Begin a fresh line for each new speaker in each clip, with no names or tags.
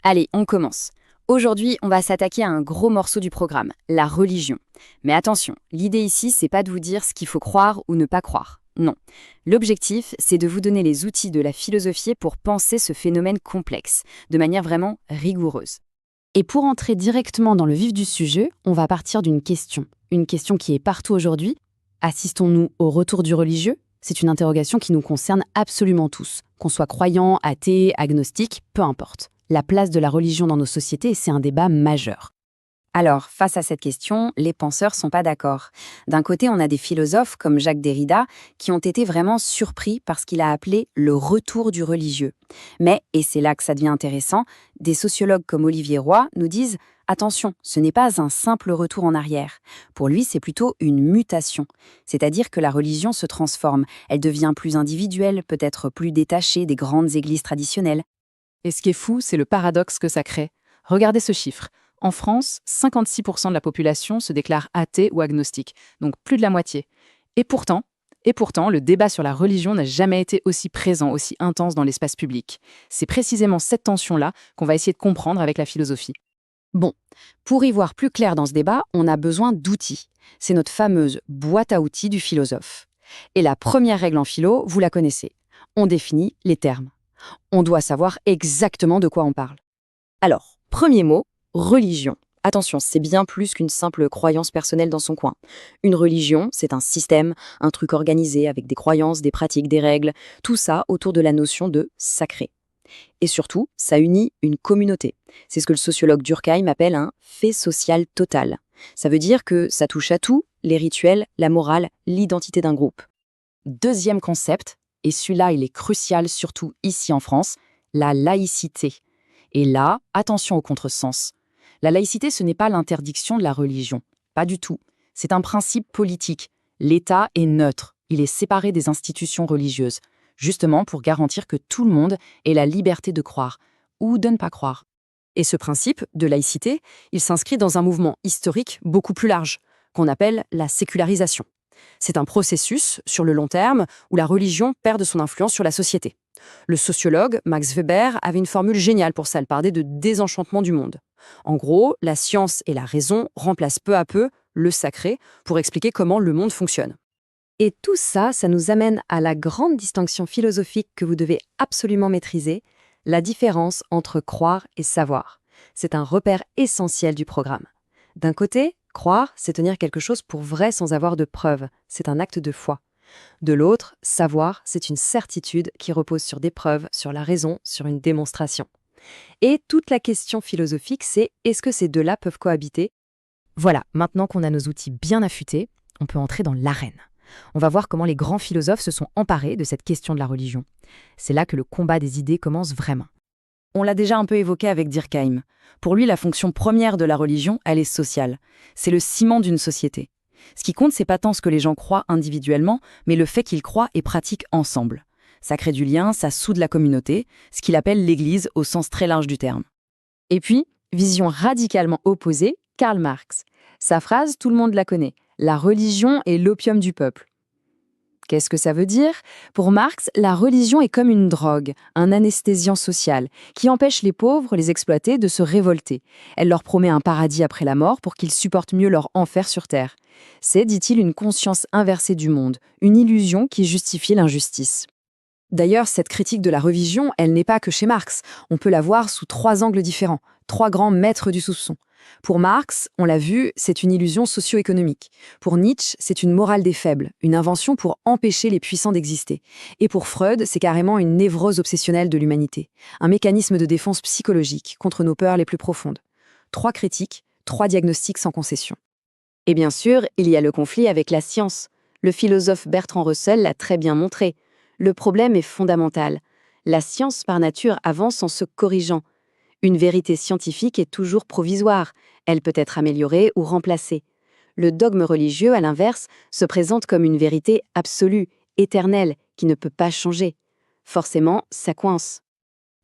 Allez, on commence. Aujourd'hui, on va s'attaquer à un gros morceau du programme, la religion. Mais attention, l'idée ici, c'est pas de vous dire ce qu'il faut croire ou ne pas croire. Non. L'objectif, c'est de vous donner les outils de la philosophie pour penser ce phénomène complexe, de manière vraiment rigoureuse.
Et pour entrer directement dans le vif du sujet, on va partir d'une question. Une question qui est partout aujourd'hui. Assistons-nous au retour du religieux? C'est une interrogation qui nous concerne absolument tous. Qu'on soit croyant, athée, agnostique, peu importe. La place de la religion dans nos sociétés, c'est un débat majeur.
Alors, face à cette question, les penseurs sont pas d'accord. D'un côté, on a des philosophes comme Jacques Derrida qui ont été vraiment surpris par ce qu'il a appelé le retour du religieux. Mais, et c'est là que ça devient intéressant, des sociologues comme Olivier Roy nous disent « Attention, ce n'est pas un simple retour en arrière. Pour lui, c'est plutôt une mutation. C'est-à-dire que la religion se transforme. Elle devient plus individuelle, peut-être plus détachée des grandes églises traditionnelles. »
Et ce qui est fou, c'est le paradoxe que ça crée. Regardez ce chiffre. En France, 56% de la population se déclare athée ou agnostique, donc plus de la moitié. Et pourtant, le débat sur la religion n'a jamais été aussi présent, aussi intense dans l'espace public. C'est précisément cette tension-là qu'on va essayer de comprendre avec la philosophie.
Bon, pour y voir plus clair dans ce débat, on a besoin d'outils. C'est notre fameuse boîte à outils du philosophe. Et la première règle en philo, vous la connaissez. On définit les termes. On doit savoir exactement de quoi on parle.
Alors, premier mot, religion. Attention, c'est bien plus qu'une simple croyance personnelle dans son coin. Une religion, c'est un système, un truc organisé avec des croyances, des pratiques, des règles, tout ça autour de la notion de sacré. Et surtout, ça unit une communauté. C'est ce que le sociologue Durkheim appelle un fait social total. Ça veut dire que ça touche à tout, les rituels, la morale, l'identité d'un groupe.
Deuxième concept, et celui-là il est crucial surtout ici en France, la laïcité. Et là, attention au contresens. La laïcité, ce n'est pas l'interdiction de la religion. Pas du tout. C'est un principe politique. L'État est neutre. Il est séparé des institutions religieuses, justement pour garantir que tout le monde ait la liberté de croire ou de ne pas croire.
Et ce principe de laïcité, il s'inscrit dans un mouvement historique beaucoup plus large, qu'on appelle la sécularisation. C'est un processus, sur le long terme, où la religion perd de son influence sur la société. Le sociologue Max Weber avait une formule géniale pour ça, elle parlait de désenchantement du monde. En gros, la science et la raison remplacent peu à peu le sacré pour expliquer comment le monde fonctionne. Et tout ça, ça nous amène à la grande distinction philosophique que vous devez absolument maîtriser, la différence entre croire et savoir. C'est un repère essentiel du programme. D'un côté, croire, c'est tenir quelque chose pour vrai sans avoir de preuves. C'est un acte de foi. De l'autre, savoir, c'est une certitude qui repose sur des preuves, sur la raison, sur une démonstration. Et toute la question philosophique, c'est est-ce que ces deux-là peuvent cohabiter?
Voilà, maintenant qu'on a nos outils bien affûtés, on peut entrer dans l'arène. On va voir comment les grands philosophes se sont emparés de cette question de la religion. C'est là que le combat des idées commence vraiment.
On l'a déjà un peu évoqué avec Durkheim. Pour lui, la fonction première de la religion, elle est sociale. C'est le ciment d'une société. Ce qui compte, c'est pas tant ce que les gens croient individuellement, mais le fait qu'ils croient et pratiquent ensemble. Ça crée du lien, ça soude la communauté, ce qu'il appelle l'Église au sens très large du terme.
Et puis, vision radicalement opposée, Karl Marx. Sa phrase, tout le monde la connaît. La religion est l'opium du peuple. Qu'est-ce que ça veut dire? Pour Marx, la religion est comme une drogue, un anesthésiant social, qui empêche les pauvres, les exploités, de se révolter. Elle leur promet un paradis après la mort pour qu'ils supportent mieux leur enfer sur Terre. C'est, dit-il, une conscience inversée du monde, une illusion qui justifie l'injustice.
D'ailleurs, cette critique de la religion, elle n'est pas que chez Marx. On peut la voir sous 3 angles différents, 3 grands maîtres du soupçon. Pour Marx, on l'a vu, c'est une illusion socio-économique. Pour Nietzsche, c'est une morale des faibles, une invention pour empêcher les puissants d'exister. Et pour Freud, c'est carrément une névrose obsessionnelle de l'humanité, un mécanisme de défense psychologique contre nos peurs les plus profondes. 3 critiques, 3 diagnostics sans concession. Et bien sûr, il y a le conflit avec la science. Le philosophe Bertrand Russell l'a très bien montré. Le problème est fondamental. La science, par nature, avance en se corrigeant. Une vérité scientifique est toujours provisoire. Elle peut être améliorée ou remplacée. Le dogme religieux, à l'inverse, se présente comme une vérité absolue, éternelle, qui ne peut pas changer. Forcément, ça coince.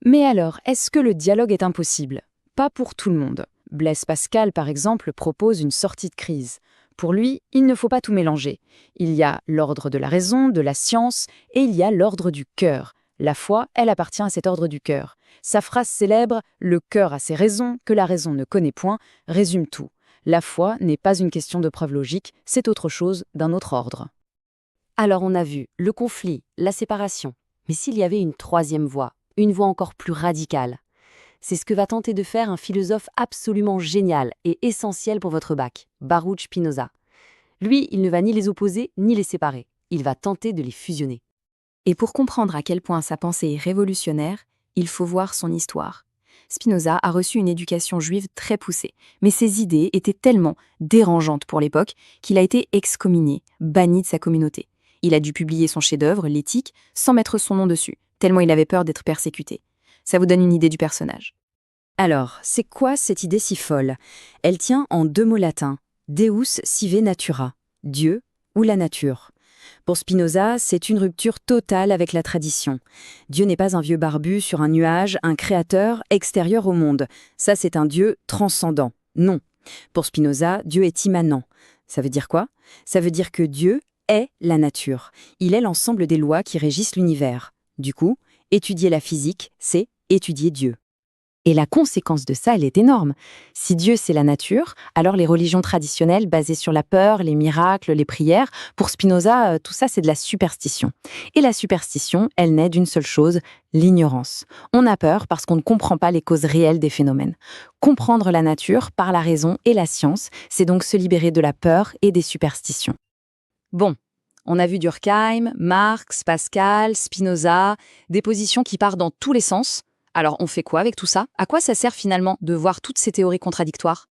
Mais alors, est-ce que le dialogue est impossible? Pas pour tout le monde. Blaise Pascal, par exemple, propose une sortie de crise. Pour lui, il ne faut pas tout mélanger. Il y a l'ordre de la raison, de la science, et il y a l'ordre du cœur, La foi, elle appartient à cet ordre du cœur. Sa phrase célèbre « Le cœur a ses raisons, que la raison ne connaît point » résume tout. La foi n'est pas une question de preuve logique, c'est autre chose d'un autre ordre.
Alors on a vu le conflit, la séparation. Mais s'il y avait une troisième voie, une voie encore plus radicale? C'est ce que va tenter de faire un philosophe absolument génial et essentiel pour votre bac, Baruch Spinoza. Lui, il ne va ni les opposer ni les séparer. Il va tenter de les fusionner.
Et pour comprendre à quel point sa pensée est révolutionnaire, il faut voir son histoire. Spinoza a reçu une éducation juive très poussée, mais ses idées étaient tellement dérangeantes pour l'époque qu'il a été excommunié, banni de sa communauté. Il a dû publier son chef-d'œuvre, l'Éthique, sans mettre son nom dessus, tellement il avait peur d'être persécuté. Ça vous donne une idée du personnage.
Alors, c'est quoi cette idée si folle? Elle tient en deux mots latins, Deus sive natura, Dieu ou la nature. Pour Spinoza, c'est une rupture totale avec la tradition. Dieu n'est pas un vieux barbu sur un nuage, un créateur extérieur au monde. Ça, c'est un Dieu transcendant. Non. Pour Spinoza, Dieu est immanent. Ça veut dire quoi? Ça veut dire que Dieu est la nature. Il est l'ensemble des lois qui régissent l'univers. Du coup, étudier la physique, c'est étudier Dieu.
Et la conséquence de ça, elle est énorme. Si Dieu, c'est la nature, alors les religions traditionnelles basées sur la peur, les miracles, les prières, pour Spinoza, tout ça, c'est de la superstition. Et la superstition, elle naît d'une seule chose, l'ignorance. On a peur parce qu'on ne comprend pas les causes réelles des phénomènes. Comprendre la nature par la raison et la science, c'est donc se libérer de la peur et des superstitions.
Bon, on a vu Durkheim, Marx, Pascal, Spinoza, des positions qui partent dans tous les sens. Alors, on fait quoi avec tout ça? À quoi ça sert finalement de voir toutes ces théories contradictoires?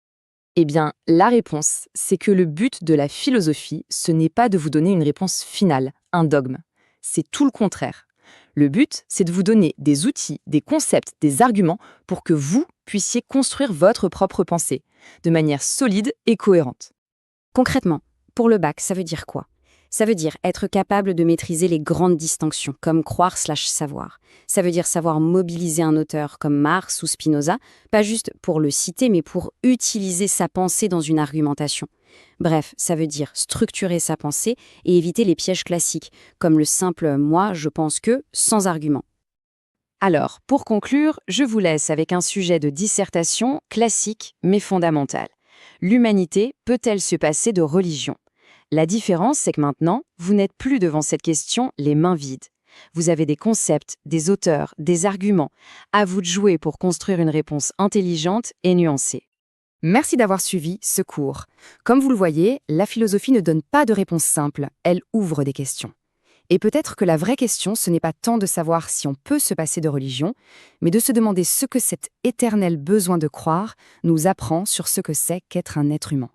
Eh bien, la réponse, c'est que le but de la philosophie, ce n'est pas de vous donner une réponse finale, un dogme. C'est tout le contraire. Le but, c'est de vous donner des outils, des concepts, des arguments pour que vous puissiez construire votre propre pensée, de manière solide et cohérente.
Concrètement, pour le bac, ça veut dire quoi? Ça veut dire être capable de maîtriser les grandes distinctions, comme croire/savoir. Ça veut dire savoir mobiliser un auteur comme Marx ou Spinoza, pas juste pour le citer, mais pour utiliser sa pensée dans une argumentation. Bref, ça veut dire structurer sa pensée et éviter les pièges classiques, comme le simple « moi, je pense que » sans argument.
Alors, pour conclure, je vous laisse avec un sujet de dissertation classique mais fondamental. L'humanité peut-elle se passer de religion? La différence, c'est que maintenant, vous n'êtes plus devant cette question les mains vides. Vous avez des concepts, des auteurs, des arguments. À vous de jouer pour construire une réponse intelligente et nuancée.
Merci d'avoir suivi ce cours. Comme vous le voyez, la philosophie ne donne pas de réponse simple, elle ouvre des questions. Et peut-être que la vraie question, ce n'est pas tant de savoir si on peut se passer de religion, mais de se demander ce que cet éternel besoin de croire nous apprend sur ce que c'est qu'être un être humain.